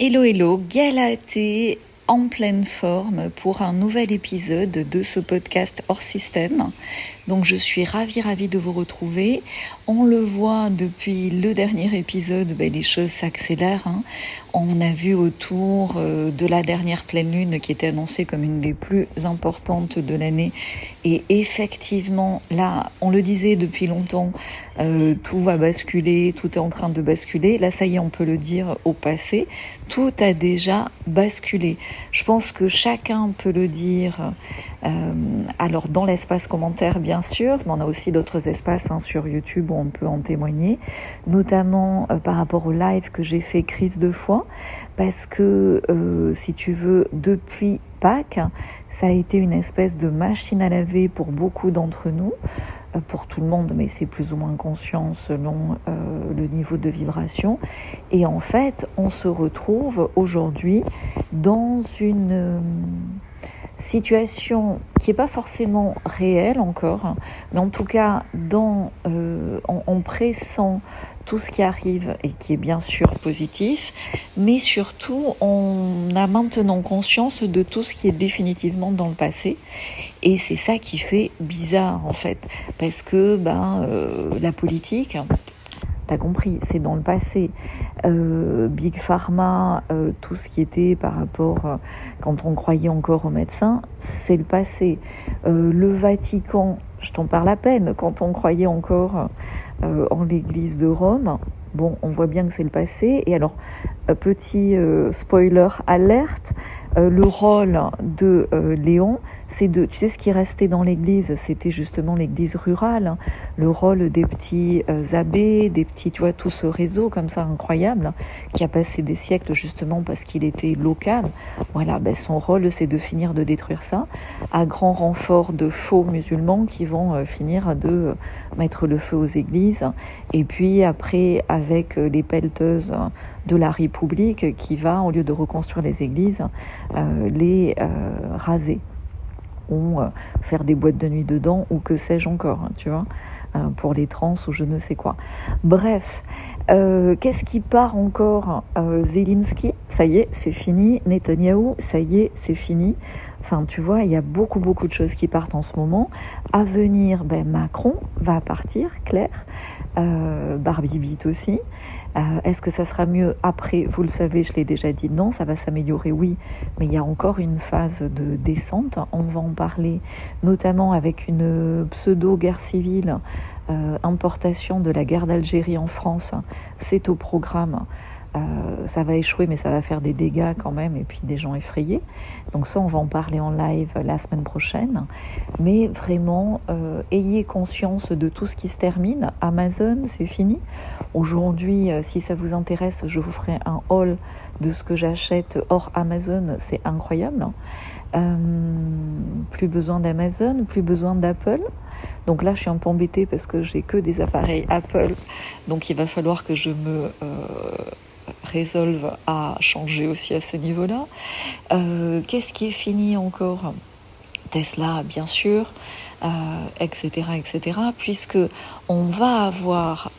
Hello hello, Galatée en pleine forme pour un nouvel épisode de ce podcast hors système. Donc je suis ravie de vous retrouver. On le voit depuis le dernier épisode, les choses s'accélèrent. On a vu autour de la dernière pleine lune qui était annoncée comme une des plus importantes de l'année. Et effectivement, là, on le disait depuis longtemps, tout va basculer, tout est en train de basculer. Là, ça y est, on peut le dire au passé. Tout a déjà basculé. Je pense que chacun peut le dire, alors dans l'espace commentaire bien sûr, mais on a aussi d'autres espaces sur YouTube où on peut en témoigner, notamment par rapport au live que j'ai fait Crise de foi, parce que si tu veux, depuis Pâques, ça a été une espèce de machine à laver pour beaucoup d'entre nous, pour tout le monde, mais c'est plus ou moins conscient selon le niveau de vibration. Et en fait, on se retrouve aujourd'hui dans une situation qui n'est pas forcément réelle encore, mais en tout cas, on pressent tout ce qui arrive et qui est bien sûr positif, mais surtout on a maintenant conscience de tout ce qui est définitivement dans le passé, et c'est ça qui fait bizarre en fait, parce que la politique, t'as compris, c'est dans le passé. Big Pharma, tout ce qui était par rapport, quand on croyait encore aux médecins, c'est le passé. Le Vatican, je t'en parle à peine, quand on croyait encore en l'église de Rome, bon, on voit bien que c'est le passé. Et alors, petit spoiler alerte, le rôle de Léon, c'est tu sais, ce qui restait dans l'église, c'était justement l'église rurale, le rôle des petits abbés, des petits, tu vois, tout ce réseau comme ça incroyable, qui a passé des siècles justement parce qu'il était local. Voilà, son rôle, c'est de finir de détruire ça, à grand renfort de faux musulmans qui vont finir de mettre le feu aux églises, et puis après, avec les pelleteuses de la République qui va, au lieu de reconstruire les églises, les raser, ou faire des boîtes de nuit dedans, ou que sais-je encore, tu vois, pour les trans ou je ne sais quoi. Bref, qu'est-ce qui part encore? Zelensky, ça y est, c'est fini. Netanyahou, ça y est, c'est fini. Enfin, tu vois, il y a beaucoup de choses qui partent en ce moment. À venir, Macron va partir, clair. Barbie Beat aussi. Est-ce que ça sera mieux après? Vous le savez, je l'ai déjà dit, non, ça va s'améliorer, oui, mais il y a encore une phase de descente. On va en parler, notamment avec une pseudo-guerre civile, importation de la guerre d'Algérie en France. C'est au programme. Ça va échouer, mais ça va faire des dégâts quand même, et puis des gens effrayés. Donc ça, on va en parler en live la semaine prochaine. Mais vraiment, ayez conscience de tout ce qui se termine. Amazon, c'est fini. Aujourd'hui, si ça vous intéresse, je vous ferai un haul de ce que j'achète hors Amazon. C'est incroyable. Plus besoin d'Amazon, plus besoin d'Apple. Donc là, je suis un peu embêtée parce que j'ai que des appareils Apple. Donc il va falloir que je me résolve à changer aussi à ce niveau-là. Qu'est-ce qui est fini encore? Tesla, bien sûr, etc., puisque on va avoir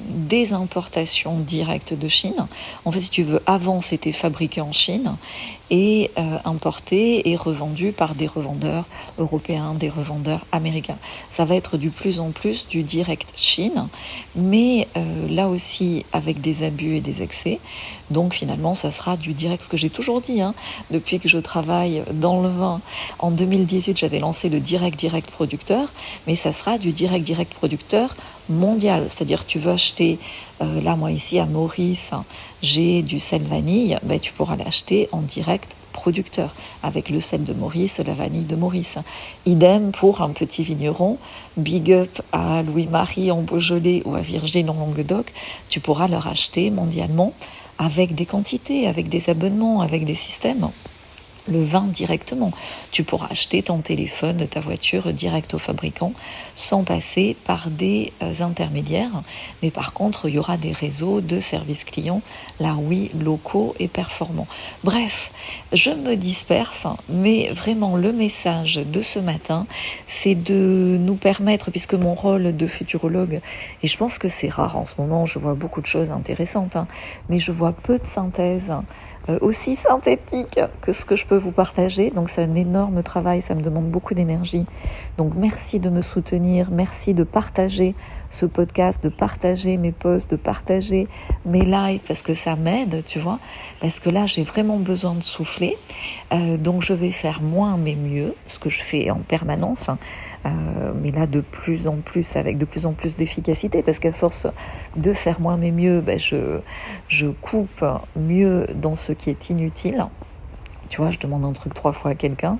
des importations directes de Chine. En fait, si tu veux, avant, c'était fabriqué en Chine et importé et revendu par des revendeurs européens, des revendeurs américains. Ça va être de plus en plus du direct Chine, mais là aussi avec des abus et des excès. Donc finalement, ça sera du direct, ce que j'ai toujours dit, depuis que je travaille dans le vin. En 2018, j'avais lancé le direct producteur, mais ça sera du direct producteur mondial. C'est-à-dire, tu veux acheter, là, moi ici à Maurice, j'ai du sel vanille, tu pourras l'acheter en direct producteur, avec le sel de Maurice, la vanille de Maurice. Idem pour un petit vigneron, big up à Louis-Marie en Beaujolais ou à Virgile en Languedoc, tu pourras leur acheter mondialement avec des quantités, avec des abonnements, avec des systèmes. le vin directement. Tu pourras acheter ton téléphone, ta voiture direct au fabricant sans passer par des intermédiaires. Mais par contre, il y aura des réseaux de services clients, là oui, locaux et performants. Bref, je me disperse, mais vraiment le message de ce matin, c'est de nous permettre, puisque mon rôle de futurologue, et je pense que c'est rare en ce moment, je vois beaucoup de choses intéressantes, mais je vois peu de synthèse aussi synthétique que ce que je peux vous partager. Donc c'est un énorme travail, ça me demande beaucoup d'énergie. Donc merci de me soutenir, merci de partager ce podcast, de partager mes posts, de partager mes lives, parce que ça m'aide, tu vois, parce que là j'ai vraiment besoin de souffler. Donc je vais faire moins mais mieux, ce que je fais en permanence, mais là de plus en plus, avec de plus en plus d'efficacité, parce qu'à force de faire moins mais mieux, je coupe mieux dans ce qui est inutile. Tu vois, je demande un truc 3 fois à quelqu'un,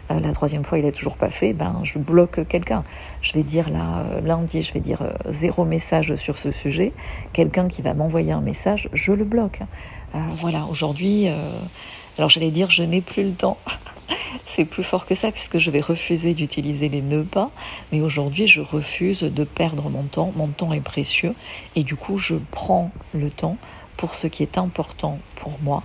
la 3e fois il n'est toujours pas fait, je bloque quelqu'un. Je vais dire là, lundi, je vais dire 0 message sur ce sujet. Quelqu'un qui va m'envoyer un message, je le bloque. Voilà, aujourd'hui, alors j'allais dire je n'ai plus le temps. C'est plus fort que ça, puisque je vais refuser d'utiliser les ne pas, mais aujourd'hui je refuse de perdre mon temps est précieux, et du coup je prends le temps pour ce qui est important pour moi,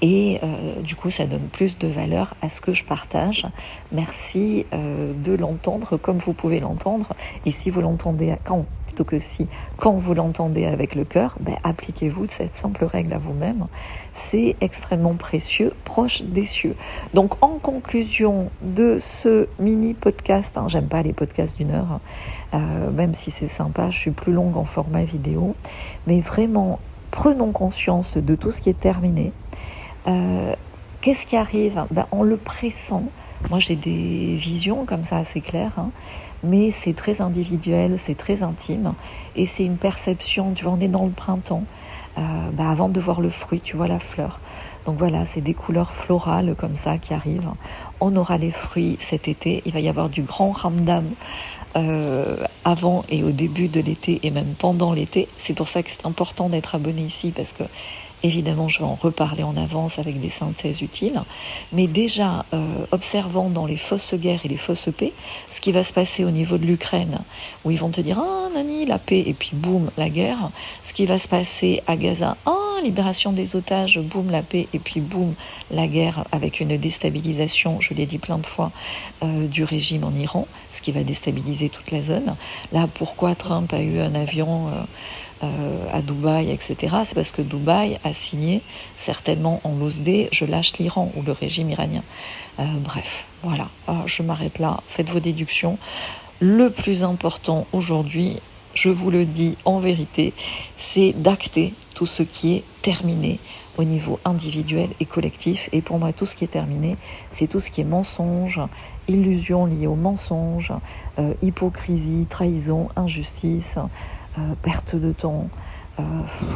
et du coup ça donne plus de valeur à ce que je partage. Merci de l'entendre comme vous pouvez l'entendre, et si vous l'entendez quand vous l'entendez avec le cœur, appliquez-vous de cette simple règle à vous-même. C'est extrêmement précieux, proche des cieux. Donc en conclusion de ce mini podcast, j'aime pas les podcasts d'1 heure, même si c'est sympa, je suis plus longue en format vidéo, mais vraiment prenons conscience de tout ce qui est terminé. Qu'est-ce qui arrive ? On le pressent. Moi j'ai des visions comme ça assez claires, mais c'est très individuel, c'est très intime, et c'est une perception. Tu vois, on est dans le printemps, avant de voir le fruit, tu vois la fleur. Donc voilà, c'est des couleurs florales comme ça qui arrivent. On aura les fruits cet été, il va y avoir du grand ramdam avant et au début de l'été, et même pendant l'été. C'est pour ça que c'est important d'être abonné ici, parce que évidemment, je vais en reparler en avance avec des synthèses utiles. Mais déjà, observant dans les fausses guerres et les fausses paix, ce qui va se passer au niveau de l'Ukraine, où ils vont te dire « Ah, nani, la paix », et puis boum, la guerre. Ce qui va se passer à Gaza « Ah, libération des otages, boum, la paix », et puis boum, la guerre, avec une déstabilisation, je l'ai dit plein de fois, du régime en Iran, ce qui va déstabiliser toute la zone. Là, pourquoi Trump a eu un avion à Dubaï, etc. C'est parce que Dubaï a signé, certainement en loose day, je lâche l'Iran ou le régime iranien. Bref, voilà, je m'arrête là, faites vos déductions. Le plus important aujourd'hui, je vous le dis en vérité, c'est d'acter tout ce qui est terminé au niveau individuel et collectif. Et pour moi, tout ce qui est terminé, c'est tout ce qui est mensonge, illusion liée au mensonge, hypocrisie, trahison, injustice, perte de temps,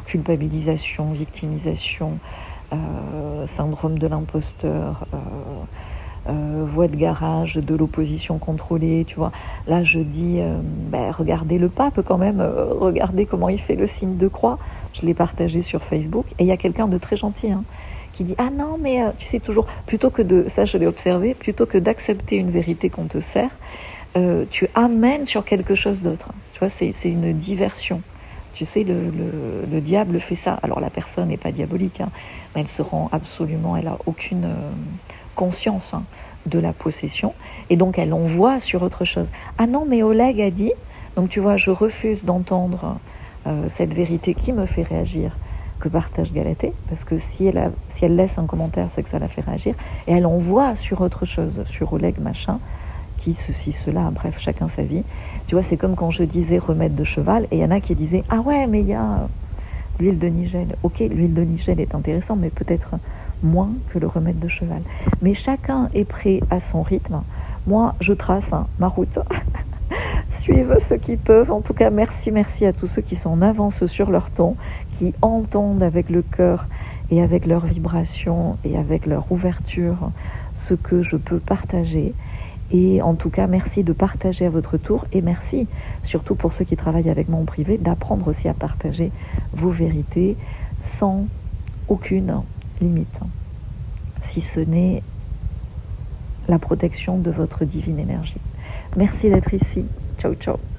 culpabilisation, victimisation, syndrome de l'imposteur, voie de garage de l'opposition contrôlée, tu vois. Là, je dis, regardez le pape quand même, regardez comment il fait le signe de croix. Je l'ai partagé sur Facebook, et il y a quelqu'un de très gentil, qui dit « Ah non, mais tu sais toujours, plutôt que de, ça je l'ai observé, plutôt que d'accepter une vérité qu'on te sert, tu amènes sur quelque chose d'autre. » Tu vois, c'est une diversion. Tu sais, le diable fait ça. Alors la personne n'est pas diabolique, mais elle se rend absolument, elle n'a aucune conscience de la possession, et donc elle envoie sur autre chose. Ah non, mais Oleg a dit, donc tu vois, je refuse d'entendre cette vérité qui me fait réagir, que partage Galatée, parce que si elle laisse un commentaire, c'est que ça la fait réagir, et elle envoie sur autre chose, sur Oleg machin, qui ceci, cela, bref, chacun sa vie. Tu vois, c'est comme quand je disais remède de cheval, et il y en a qui disaient « Ah ouais, mais il y a l'huile de Nigel. » Ok, l'huile de Nigel est intéressant, mais peut-être moins que le remède de cheval. Mais chacun est prêt à son rythme. Moi, je trace ma route. Suivent ceux qui peuvent. En tout cas, merci à tous ceux qui sont en avance sur leur temps, qui entendent avec le cœur et avec leur vibration et avec leur ouverture ce que je peux partager. Et en tout cas, merci de partager à votre tour, et merci surtout pour ceux qui travaillent avec moi en privé d'apprendre aussi à partager vos vérités sans aucune limite, si ce n'est la protection de votre divine énergie. Merci d'être ici. Ciao, ciao.